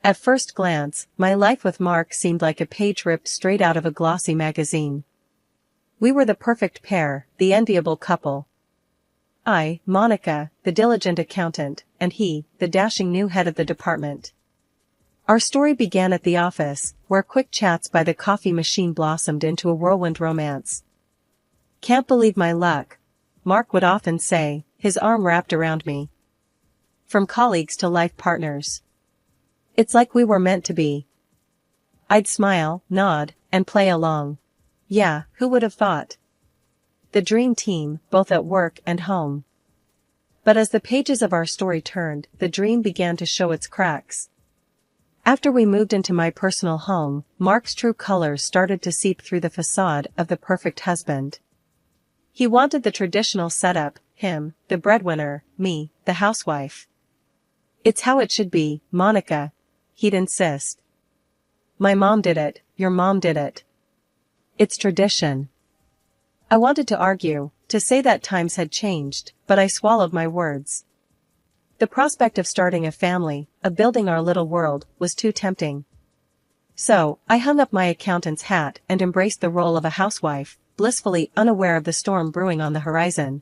At first glance, my life with Mark seemed like a page ripped straight out of a glossy magazine. We were the perfect pair, the enviable couple. I, Monica, the diligent accountant, and he, the dashing new head of the department. Our story began at the office, where quick chats by the coffee machine blossomed into a whirlwind romance. "Can't believe my luck," Mark would often say, his arm wrapped around me. From colleagues to life partners. "It's like we were meant to be." I'd smile, nod, and play along. Yeah, who would have thought? The dream team, both at work and home. But as the pages of our story turned, the dream began to show its cracks. After we moved into my personal home, Mark's true colors started to seep through the facade of the perfect husband. He wanted the traditional setup, him, the breadwinner, me, the housewife. "It's how it should be, Monica," he'd insist. "My mom did it, your mom did it. It's tradition." I wanted to argue, to say that times had changed, but I swallowed my words. The prospect of starting a family, of building our little world, was too tempting. So, I hung up my accountant's hat and embraced the role of a housewife, blissfully unaware of the storm brewing on the horizon.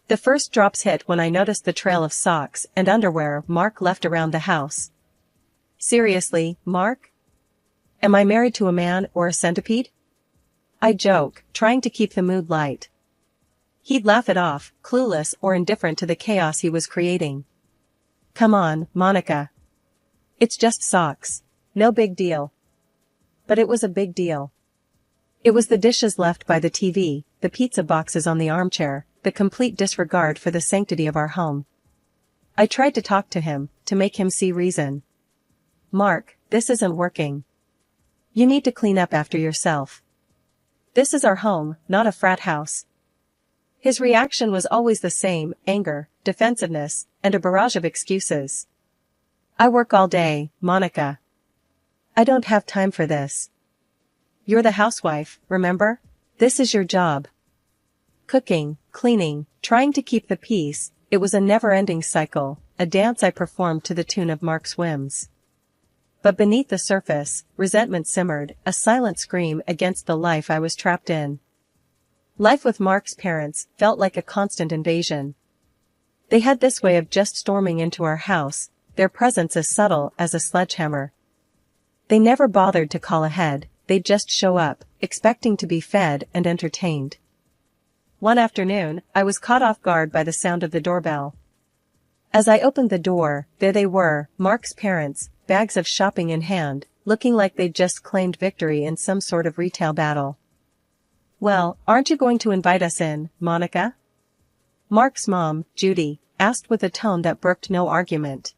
The first drops hit when I noticed the trail of socks and underwear Mark left around the house. "Seriously, Mark? Am I married to a man or a centipede?" I joke, trying to keep the mood light. He'd laugh it off, clueless or indifferent to the chaos he was creating. "Come on, Monica. It's just socks. No big deal." But it was a big deal. It was the dishes left by the TV, the pizza boxes on the armchair, the complete disregard for the sanctity of our home. I tried to talk to him, to make him see reason. "Mark, this isn't working. You need to clean up after yourself. This is our home, not a frat house." His reaction was always the same: anger, defensiveness, and a barrage of excuses. "I work all day, Monica. I don't have time for this. You're the housewife, remember? This is your job." Cooking, cleaning, trying to keep the peace, it was a never-ending cycle, a dance I performed to the tune of Mark's whims. But beneath the surface, resentment simmered, a silent scream against the life I was trapped in. Life with Mark's parents felt like a constant invasion. They had this way of just storming into our house, their presence as subtle as a sledgehammer. They never bothered to call ahead, they'd just show up, expecting to be fed and entertained. One afternoon, I was caught off guard by the sound of the doorbell. As I opened the door, there they were, Mark's parents, bags of shopping in hand, looking like they'd just claimed victory in some sort of retail battle. "Well, aren't you going to invite us in, Monica?" Mark's mom, Judy, asked with a tone that brooked no argument.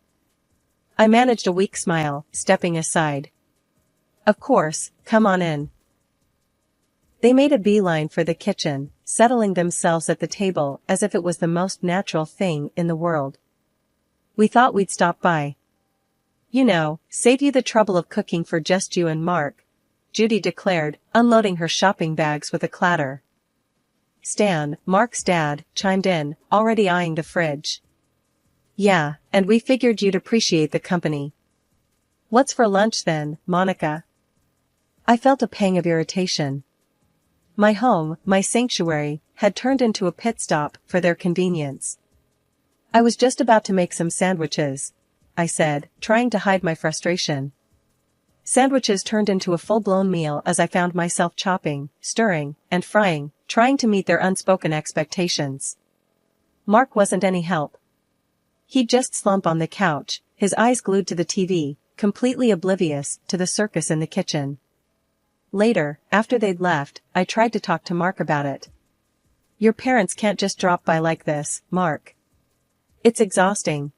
I managed a weak smile, stepping aside. "Of course, come on in." They made a beeline for the kitchen, settling themselves at the table as if it was the most natural thing in the world. "We thought we'd stop by. You know, save you the trouble of cooking for just you and Mark," Judy declared, unloading her shopping bags with a clatter. Stan, Mark's dad, chimed in, already eyeing the fridge. "Yeah, and we figured you'd appreciate the company." "What's for lunch then, Monica?" I felt a pang of irritation. My home, my sanctuary, had turned into a pit stop for their convenience. "I was just about to make some sandwiches," I said, trying to hide my frustration. Sandwiches turned into a full-blown meal as I found myself chopping, stirring, and frying, trying to meet their unspoken expectations. Mark wasn't any help. He'd just slump on the couch, his eyes glued to the TV, completely oblivious to the circus in the kitchen. Later, after they'd left, I tried to talk to Mark about it. "Your parents can't just drop by like this, Mark. It's exhausting.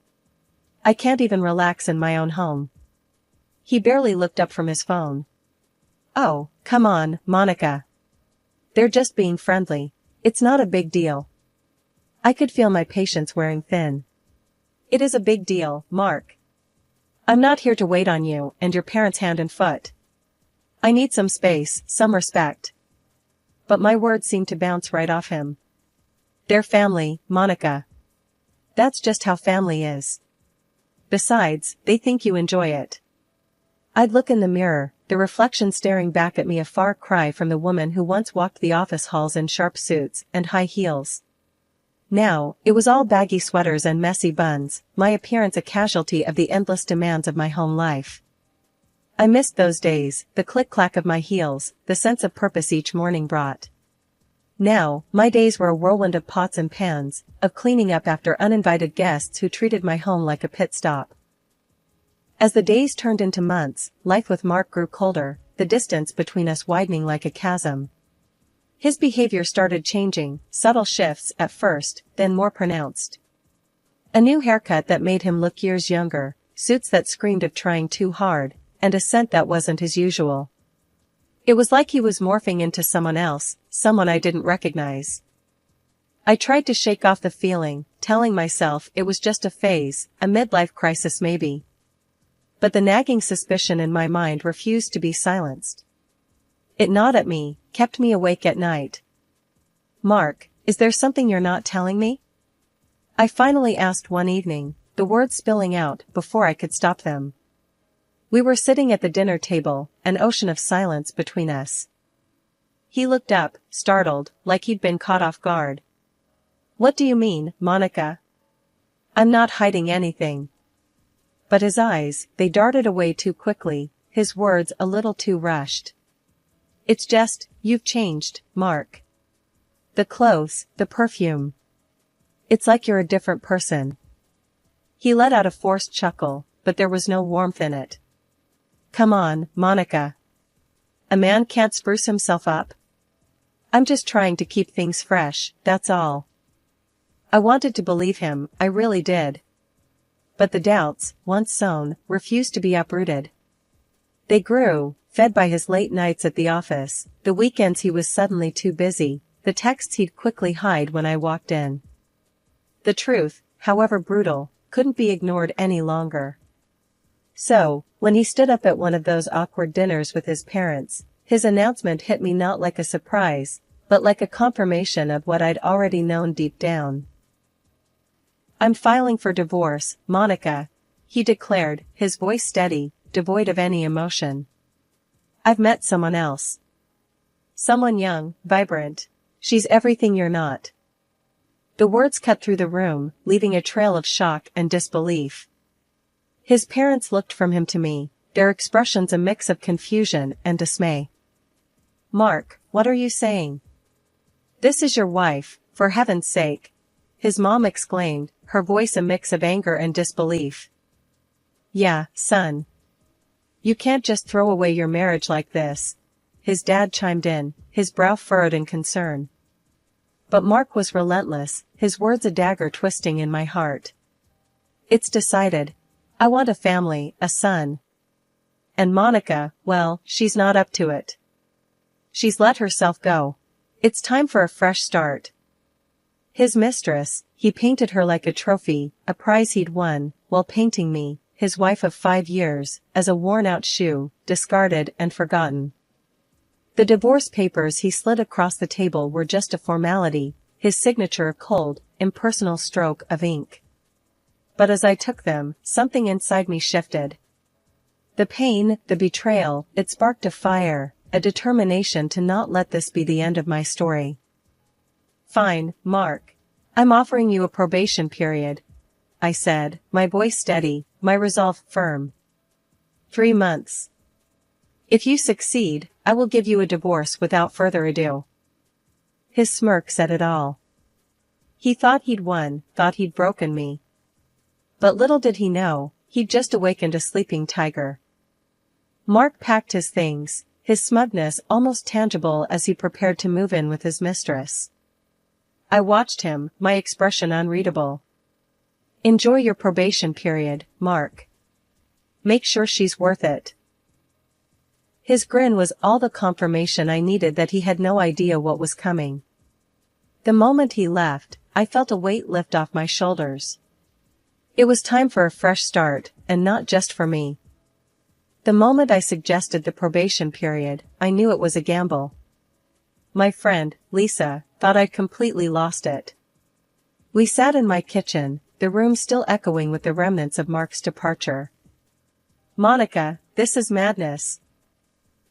I can't even relax in my own home." He barely looked up from his phone. "Oh, come on, Monica. They're just being friendly. It's not a big deal." I could feel my patience wearing thin. "It is a big deal, Mark. I'm not here to wait on you and your parents hand and foot. I need some space, some respect." But my words seemed to bounce right off him. "They're family, Monica. That's just how family is. Besides, they think you enjoy it. I'd look in the mirror, the reflection staring back at me, a far cry from the woman who once walked the office halls in sharp suits and high heels. Now, it was all baggy sweaters and messy buns, my appearance a casualty of the endless demands of my home life. I missed those days, the click-clack of my heels, the sense of purpose each morning brought. Now, my days were a whirlwind of pots and pans, of cleaning up after uninvited guests who treated my home like a pit stop. As the days turned into months, life with Mark grew colder, the distance between us widening like a chasm. His behavior started changing, subtle shifts at first, then more pronounced. A new haircut that made him look years younger, suits that screamed of trying too hard, and a scent that wasn't his usual. It was like he was morphing into someone else, someone I didn't recognize. I tried to shake off the feeling, telling myself it was just a phase, a midlife crisis maybe. But the nagging suspicion in my mind refused to be silenced. It gnawed at me, kept me awake at night. "Mark, is there something you're not telling me?" I finally asked one evening, the words spilling out before I could stop them. We were sitting at the dinner table, an ocean of silence between us. He looked up, startled, like he'd been caught off guard. "What do you mean, Monica?" "I'm not hiding anything." But his eyes, they darted away too quickly, his words a little too rushed. "It's just, you've changed, Mark. The clothes, the perfume. It's like you're a different person." He let out a forced chuckle, but there was no warmth in it. "Come on, Monica. A man can't spruce himself up. I'm just trying to keep things fresh, that's all." I wanted to believe him, I really did. But the doubts, once sown, refused to be uprooted. They grew, fed by his late nights at the office, the weekends he was suddenly too busy, the texts he'd quickly hide when I walked in. The truth, however brutal, couldn't be ignored any longer. So, when he stood up at one of those awkward dinners with his parents, his announcement hit me not like a surprise, but like a confirmation of what I'd already known deep down. "I'm filing for divorce, Monica," he declared, his voice steady, devoid of any emotion. "I've met someone else. Someone young, vibrant. She's everything you're not." The words cut through the room, leaving a trail of shock and disbelief. His parents looked from him to me, their expressions a mix of confusion and dismay. "Mark, what are you saying? This is your wife, for heaven's sake," his mom exclaimed, her voice a mix of anger and disbelief. "Yeah, son. You can't just throw away your marriage like this," his dad chimed in, his brow furrowed in concern. But Mark was relentless, his words a dagger twisting in my heart. "It's decided. I want a family, a son. And Monica, well, she's not up to it. She's let herself go. It's time for a fresh start." His mistress, he painted her like a trophy, a prize he'd won, while painting me, his wife of 5 years, as a worn-out shoe, discarded and forgotten. The divorce papers he slid across the table were just a formality, his signature a cold, impersonal stroke of ink. But as I took them, something inside me shifted. The pain, the betrayal, it sparked a fire, a determination to not let this be the end of my story. "Fine, Mark. I'm offering you a probation period," I said, my voice steady, my resolve firm. 3 months. If you succeed, I will give you a divorce without further ado." His smirk said it all. He thought he'd won, thought he'd broken me. But little did he know, he'd just awakened a sleeping tiger. Mark packed his things, his smugness almost tangible as he prepared to move in with his mistress. I watched him, my expression unreadable. "Enjoy your probation period, Mark. Make sure she's worth it." His grin was all the confirmation I needed that he had no idea what was coming. The moment he left, I felt a weight lift off my shoulders. It was time for a fresh start, and not just for me. The moment I suggested the probation period, I knew it was a gamble. My friend, Lisa, thought I'd completely lost it. We sat in my kitchen, the room still echoing with the remnants of Mark's departure. "Monica, this is madness!"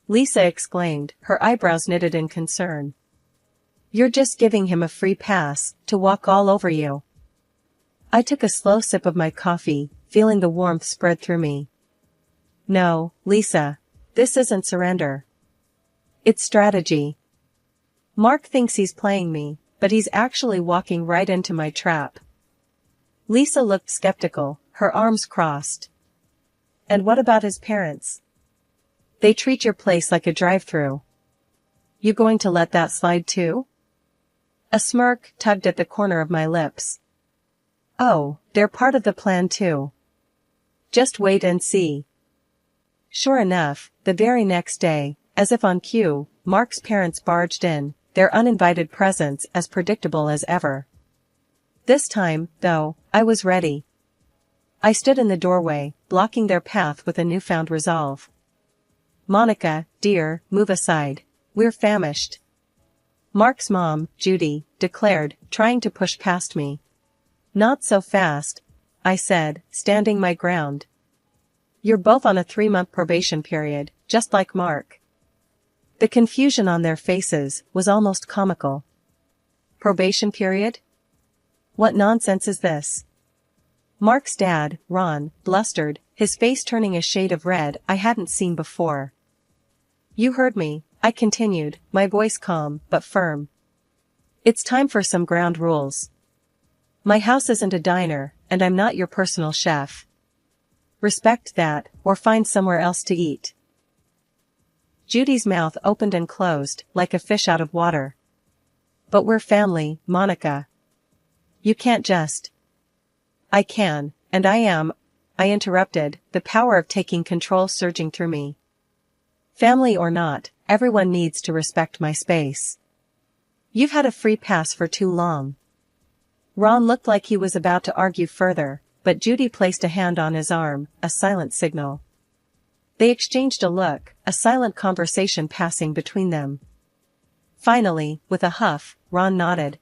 Lisa exclaimed, her eyebrows knitted in concern. "You're just giving him a free pass to walk all over you." I took a slow sip of my coffee, feeling the warmth spread through me. "No, Lisa. This isn't surrender. It's strategy. Mark thinks he's playing me, but he's actually walking right into my trap." Lisa looked skeptical, her arms crossed. "And what about his parents? They treat your place like a drive-through. You going to let that slide too?" A smirk tugged at the corner of my lips. "Oh, they're part of the plan too. Just wait and see." Sure enough, the very next day, as if on cue, Mark's parents barged in, their uninvited presence as predictable as ever. This time, though, I was ready. I stood in the doorway, blocking their path with a newfound resolve. "Monica, dear, move aside. We're famished," Mark's mom, Judy, declared, trying to push past me. "Not so fast," I said, standing my ground. "You're both on a 3-month probation period, just like Mark." The confusion on their faces was almost comical. "Probation period? What nonsense is this?" Mark's dad, Ron, blustered, his face turning a shade of red I hadn't seen before. "You heard me," I continued, my voice calm but firm. "It's time for some ground rules. My house isn't a diner, and I'm not your personal chef. Respect that, or find somewhere else to eat." Judy's mouth opened and closed, like a fish out of water. "But we're family, Monica. You can't just—" "I can, and I am," I interrupted, the power of taking control surging through me. "Family or not, everyone needs to respect my space. You've had a free pass for too long." Ron looked like he was about to argue further, but Judy placed a hand on his arm, a silent signal. They exchanged a look, a silent conversation passing between them. Finally, with a huff, Ron nodded.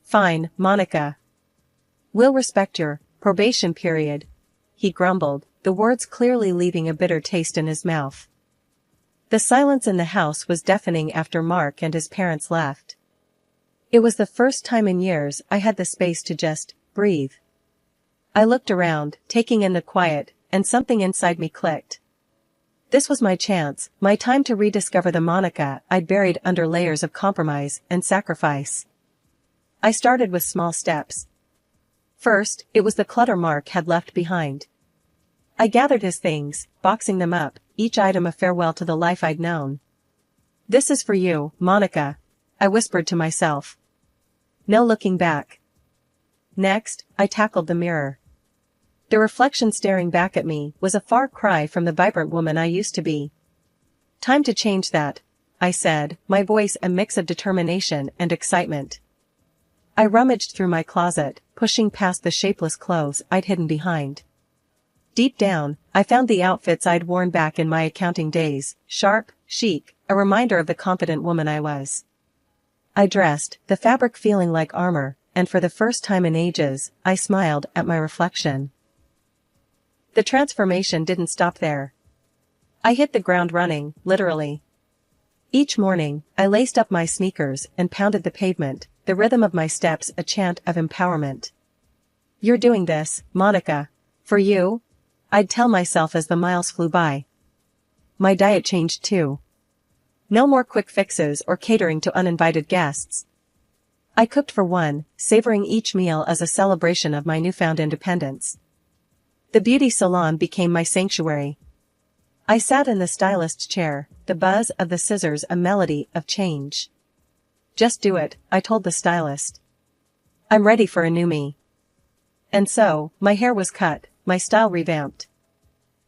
"Fine, Monica. We'll respect your probation period," he grumbled, the words clearly leaving a bitter taste in his mouth. The silence in the house was deafening after Mark and his parents left. It was the first time in years I had the space to just breathe. I looked around, taking in the quiet, and something inside me clicked. This was my chance, my time to rediscover the Monica I'd buried under layers of compromise and sacrifice. I started with small steps. First, it was the clutter Mark had left behind. I gathered his things, boxing them up, each item a farewell to the life I'd known. "This is for you, Monica," I whispered to myself. No looking back. Next, I tackled the mirror. The reflection staring back at me was a far cry from the vibrant woman I used to be. "Time to change that," I said, my voice a mix of determination and excitement. I rummaged through my closet, pushing past the shapeless clothes I'd hidden behind. Deep down, I found the outfits I'd worn back in my accounting days, sharp, chic, a reminder of the confident woman I was. I dressed, the fabric feeling like armor, and for the first time in ages, I smiled at my reflection. The transformation didn't stop there. I hit the ground running, literally. Each morning, I laced up my sneakers and pounded the pavement, the rhythm of my steps a chant of empowerment. "You're doing this, Monica. For you," I'd tell myself as the miles flew by. My diet changed too. No more quick fixes or catering to uninvited guests. I cooked for one, savoring each meal as a celebration of my newfound independence. The beauty salon became my sanctuary. I sat in the stylist's chair, the buzz of the scissors a melody of change. "Just do it," I told the stylist. "I'm ready for a new me." And so, my hair was cut, my style revamped.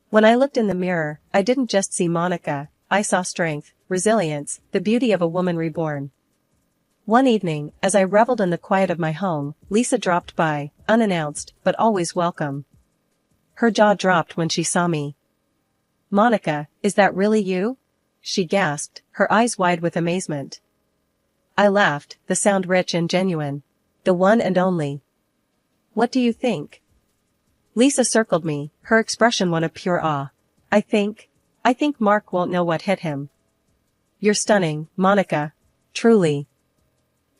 When I looked in the mirror, I didn't just see Monica, I saw strength, resilience, the beauty of a woman reborn. One evening, as I reveled in the quiet of my home, Lisa dropped by, unannounced, but always welcome. Her jaw dropped when she saw me. "Monica, is that really you?" she gasped, her eyes wide with amazement. I laughed, the sound rich and genuine. "The one and only." What do you think? Lisa circled me, her expression one of pure awe. I think Mark won't know what hit him. You're stunning, Monica. Truly.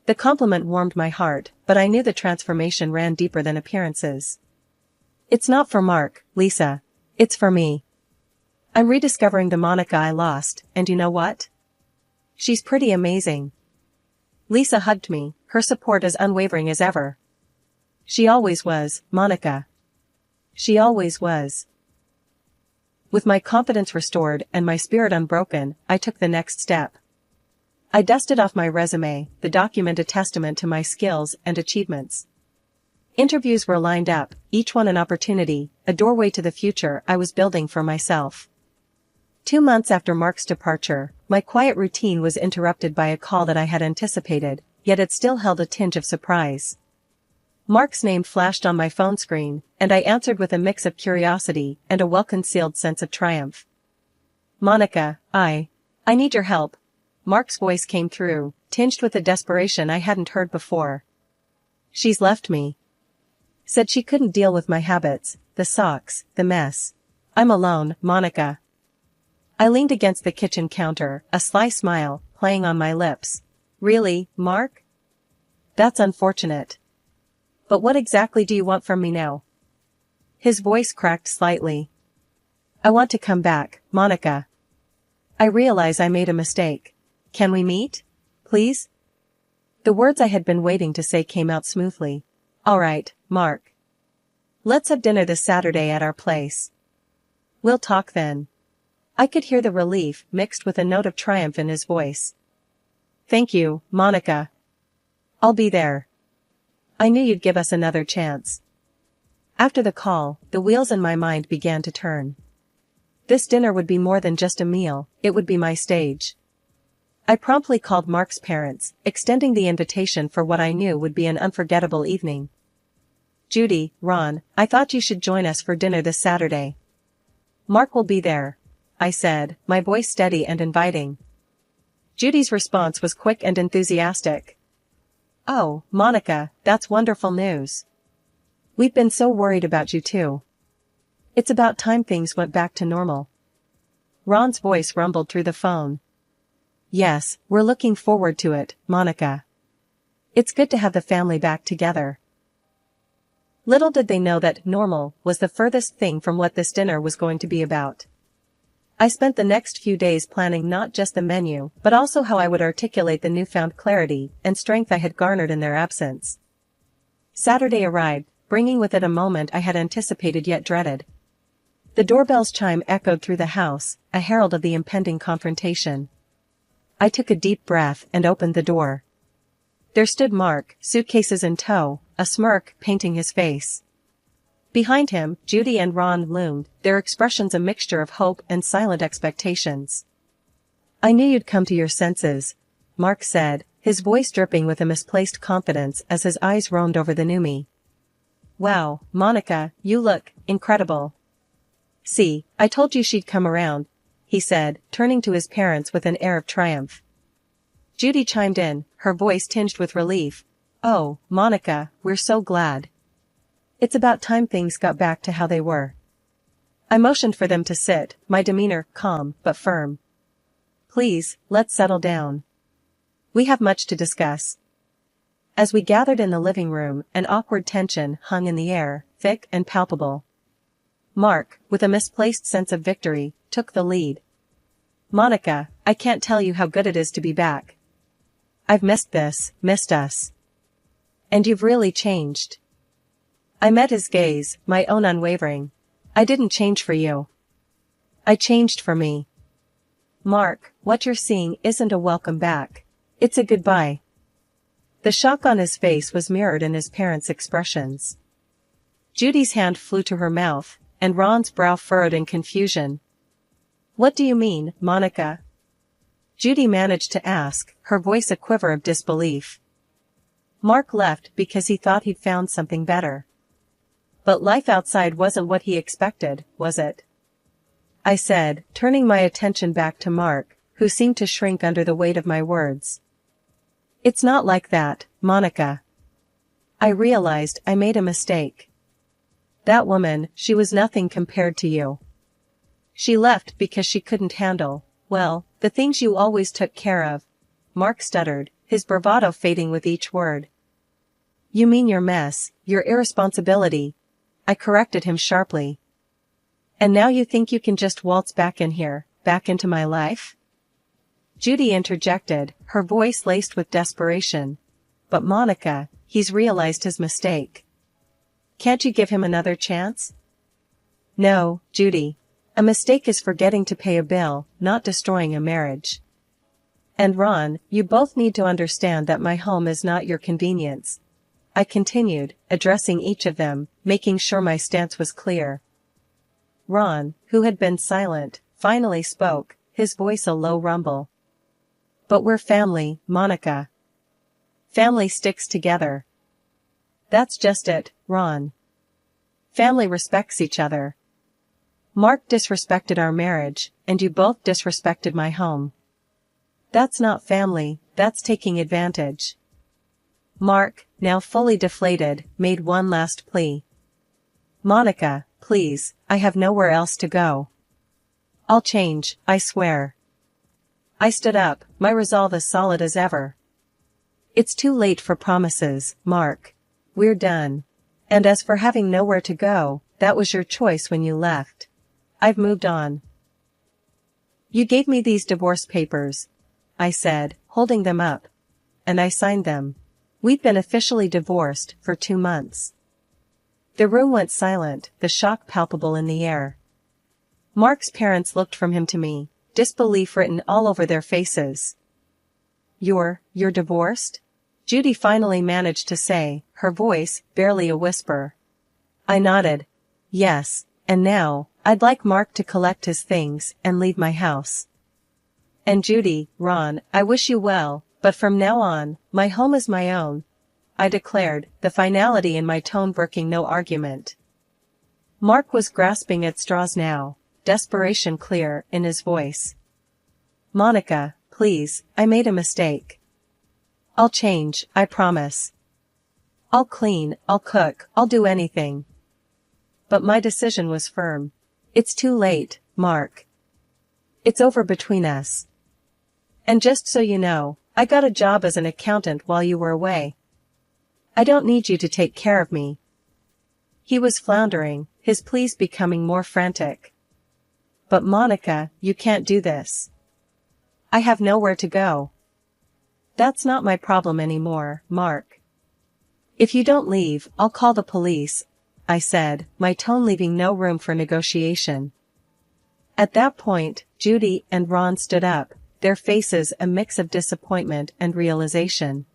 The compliment warmed my heart, but I knew the transformation ran deeper than appearances. It's not for Mark, Lisa. It's for me. I'm rediscovering the Monica I lost, and you know what? She's pretty amazing. Lisa hugged me, her support as unwavering as ever. She always was, Monica. She always was. With my confidence restored and my spirit unbroken, I took the next step. I dusted off my resume, the document a testament to my skills and achievements. Interviews were lined up, each one an opportunity, a doorway to the future I was building for myself. 2 months after Mark's departure, my quiet routine was interrupted by a call that I had anticipated, yet it still held a tinge of surprise. Mark's name flashed on my phone screen, and I answered with a mix of curiosity and a well-concealed sense of triumph. Monica, I need your help. Mark's voice came through, tinged with a desperation I hadn't heard before. She's left me. Said she couldn't deal with my habits, the socks, the mess. I'm alone, Monica. I leaned against the kitchen counter, a sly smile playing on my lips. Really, Mark? That's unfortunate. But what exactly do you want from me now? His voice cracked slightly. I want to come back, Monica. I realize I made a mistake. Can we meet? Please? The words I had been waiting to say came out smoothly. All right, Mark. Let's have dinner this Saturday at our place. We'll talk then. I could hear the relief mixed with a note of triumph in his voice. Thank you, Monica. I'll be there. I knew you'd give us another chance. After the call, the wheels in my mind began to turn. This dinner would be more than just a meal, it would be my stage. I promptly called Mark's parents, extending the invitation for what I knew would be an unforgettable evening. Judy, Ron, I thought you should join us for dinner this Saturday. Mark will be there, I said, my voice steady and inviting. Judy's response was quick and enthusiastic. Oh, Monica, that's wonderful news. We've been so worried about you too. It's about time things went back to normal. Ron's voice rumbled through the phone. Yes, we're looking forward to it, Monica. It's good to have the family back together. Little did they know that normal was the furthest thing from what this dinner was going to be about. I spent the next few days planning not just the menu, but also how I would articulate the newfound clarity and strength I had garnered in their absence. Saturday arrived, bringing with it a moment I had anticipated yet dreaded. The doorbell's chime echoed through the house, a herald of the impending confrontation. I took a deep breath and opened the door. There stood Mark, suitcases in tow, a smirk painting his face. Behind him, Judy and Ron loomed, their expressions a mixture of hope and silent expectations. I knew you'd come to your senses, Mark said, his voice dripping with a misplaced confidence as his eyes roamed over the new me. Wow, Monica, you look incredible. See, I told you she'd come around, he said, turning to his parents with an air of triumph. Judy chimed in, her voice tinged with relief. Oh, Monica, we're so glad. It's about time things got back to how they were. I motioned for them to sit, my demeanor calm but firm. Please, let's settle down. We have much to discuss. As we gathered in the living room, an awkward tension hung in the air, thick and palpable. Mark, with a misplaced sense of victory, took the lead. Monica, I can't tell you how good it is to be back. I've missed us. And you've really changed. I met his gaze, my own unwavering. I didn't change for you. I changed for me. Mark, what you're seeing isn't a welcome back. It's a goodbye. The shock on his face was mirrored in his parents' expressions. Judy's hand flew to her mouth, and Ron's brow furrowed in confusion. What do you mean, Monica? Judy managed to ask, her voice a quiver of disbelief. Mark left because he thought he'd found something better. But life outside wasn't what he expected, was it? I said, turning my attention back to Mark, who seemed to shrink under the weight of my words. It's not like that, Monica. I realized I made a mistake. That woman, she was nothing compared to you. She left because she couldn't handle, well, the things you always took care of. Mark stuttered, his bravado fading with each word. You mean your mess, your irresponsibility. I corrected him sharply. And now you think you can just waltz back in here, back into my life? Judy interjected, her voice laced with desperation. But Monica, he's realized his mistake. Can't you give him another chance? No, Judy. A mistake is forgetting to pay a bill, not destroying a marriage. And Ron, you both need to understand that my home is not your convenience. I continued, addressing each of them, making sure my stance was clear. Ron, who had been silent, finally spoke, his voice a low rumble. But we're family, Monica. Family sticks together. That's just it, Ron. Family respects each other. Mark disrespected our marriage, and you both disrespected my home. That's not family, that's taking advantage. Mark, now fully deflated, made one last plea. Monica, please, I have nowhere else to go. I'll change, I swear. I stood up, my resolve as solid as ever. It's too late for promises, Mark. We're done. And as for having nowhere to go, that was your choice when you left. I've moved on. You gave me these divorce papers, I said, holding them up. And I signed them. We've been officially divorced for 2 months. The room went silent, the shock palpable in the air. Mark's parents looked from him to me, disbelief written all over their faces. You're divorced? Judy finally managed to say, her voice barely a whisper. I nodded. Yes, and now, I'd like Mark to collect his things and leave my house. And Judy, Ron, I wish you well, but from now on, my home is my own, I declared, the finality in my tone broking no argument. Mark was grasping at straws now, desperation clear in his voice. Monica, please, I made a mistake. I'll change, I promise. I'll clean, I'll cook, I'll do anything. But my decision was firm. It's too late, Mark. It's over between us. And just so you know, I got a job as an accountant while you were away. I don't need you to take care of me. He was floundering, his pleas becoming more frantic. But Monica, you can't do this. I have nowhere to go. That's not my problem anymore, Mark. If you don't leave, I'll call the police, I said, my tone leaving no room for negotiation. At that point, Judy and Ron stood up, their faces a mix of disappointment and realization.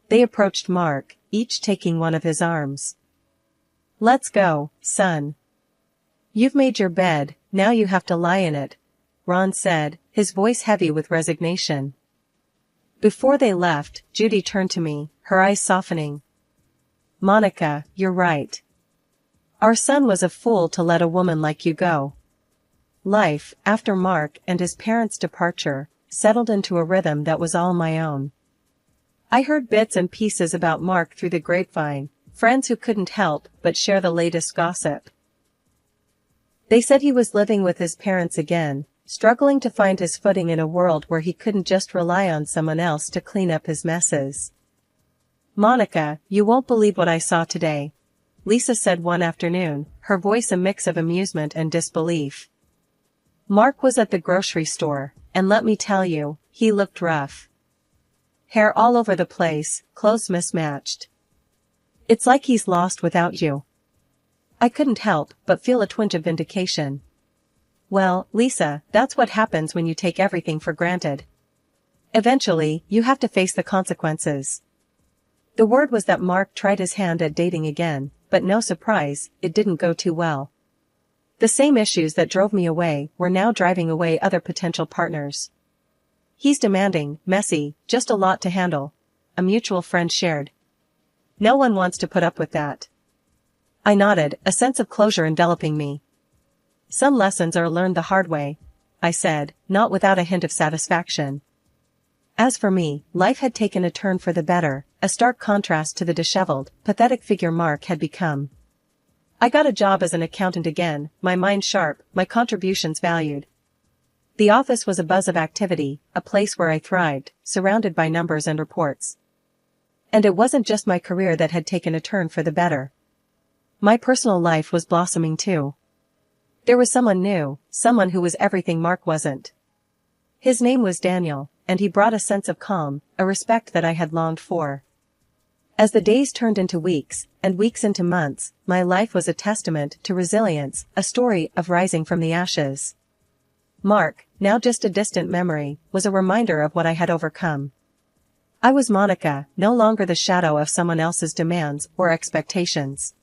They approached Mark, each taking one of his arms. Let's go, son. You've made your bed, now you have to lie in it, Ron said, his voice heavy with resignation. Before they left, Judy turned to me, her eyes softening. Monica, you're right. Our son was a fool to let a woman like you go. Life, after Mark and his parents' departure, settled into a rhythm that was all my own. I heard bits and pieces about Mark through the grapevine, friends who couldn't help but share the latest gossip. They said he was living with his parents again, struggling to find his footing in a world where he couldn't just rely on someone else to clean up his messes. Monica, you won't believe what I saw today, Lisa said one afternoon, her voice a mix of amusement and disbelief. Mark was at the grocery store, and let me tell you, he looked rough. Hair all over the place, clothes mismatched. It's like he's lost without you. I couldn't help but feel a twinge of vindication. Well, Lisa, that's what happens when you take everything for granted. Eventually, you have to face the consequences. The word was that Mark tried his hand at dating again, but no surprise, it didn't go too well. The same issues that drove me away were now driving away other potential partners. He's demanding, messy, just a lot to handle, a mutual friend shared. No one wants to put up with that. I nodded, a sense of closure enveloping me. Some lessons are learned the hard way, I said, not without a hint of satisfaction. As for me, life had taken a turn for the better, a stark contrast to the disheveled, pathetic figure Mark had become. I got a job as an accountant again, my mind sharp, my contributions valued. The office was a buzz of activity, a place where I thrived, surrounded by numbers and reports. And it wasn't just my career that had taken a turn for the better. My personal life was blossoming too. There was someone new, someone who was everything Mark wasn't. His name was Daniel, and he brought a sense of calm, a respect that I had longed for. As the days turned into weeks, and weeks into months, my life was a testament to resilience, a story of rising from the ashes. Mark, now just a distant memory, was a reminder of what I had overcome. I was Monica, no longer the shadow of someone else's demands or expectations.